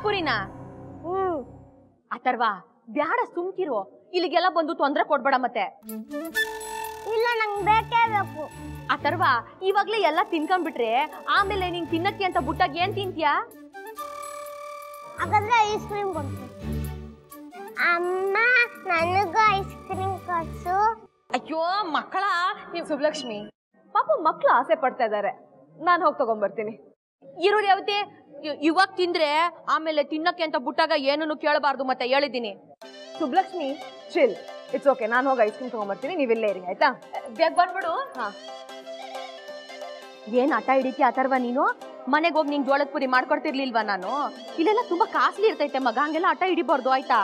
ಪುರಿನ ಅಥರ್ವ ಬ್ಯಾಡ ಸುಮ್ಕಿರು ಇಲ್ಲಿಗೆಲ್ಲ ಬಂದು ತೊಂದ್ರೆ ಕೊಡ್ಬೇಡ ಮತ್ತೆ ಇಲ್ಲ ನಂಗೆ ಬೇಕೇ ಬೇಕು ಅಥರ್ವ ಇವಾಗ್ಲೇ ಎಲ್ಲ ತಿನ್ಕೊಂಡ್ಬಿಟ್ರೆ ಆಮೇಲೆ ನೀನ್ ತಿನ್ನಕ್ಕೆ ಅಂತ ಬುಟ್ಟಾಗ ಏನ್ ತಿಂತ್ಯಾ ಹಾಗಾದ್ರೆ ಐಸ್ ಕ್ರೀಮ್ ಕೊಡ್ತೀನಿ ಅಮ್ಮ ನನಗೂ ಐಸ್ ಕ್ರೀಮ್ ಕೊಡ್ಸು ಅಯ್ಯೋ ಮಕ್ಕಳ ನೀವು ಸುಬ್ಲಕ್ಷ್ಮಿ ಪಾಪ ಮಕ್ಳು ಆಸೆ ಪಡ್ತಾ ಇದಾರೆ ನಾನು ಹೋಗಿ ತಗೊಂಡ್ಬರ್ತೀನಿ ಈರುಳ್ಳಿ ಯಾವತ್ತೆ ಇವಾಗ ತಿಂದ್ರೆ ಆಮೇಲೆ ತಿನ್ನಕ್ಕೆ ಅಂತ ಬುಟ್ಟಾಗ ಏನನ್ನು ಕೇಳಬಾರ್ದು ಮತ್ತೆ ಹೇಳಿದ್ದೀನಿ ಸುಬ್ಲಕ್ಷ್ಮಿ ಚಿಲ್ ಇಟ್ಸ್ ಓಕೆ ನಾನು ಹೋಗಿ ಐಸ್ ಕ್ರೀಮ್ ತಗೊಂಡ್ಬರ್ತೀನಿ ನೀವಿಲ್ಲೇ ಇರಿ ಆಯ್ತಾ ಬೇಗ ಬಂದ್ಬಿಡು ಹಾ ಏನ್ ಆಟ ಹಿಡಿತಿ ಅಥರ್ವ ನೀನು ಮನೆಗೆ ಹೋಗಿ ನಿನ್ ಜೋಳದ ಪುರಿ ಮಾಡ್ಕೊಡ್ತಿರ್ಲಿಲ್ವಾ ನಾನು ಇಲ್ಲೆಲ್ಲ ತುಂಬಾ ಕಾಸ್ಟ್ಲಿ ಇರ್ತೈತೆ ಮಗ ಹಂಗೆಲ್ಲ ಆಟ ಹಿಡಿಬಾರ್ದು ಆಯ್ತಾ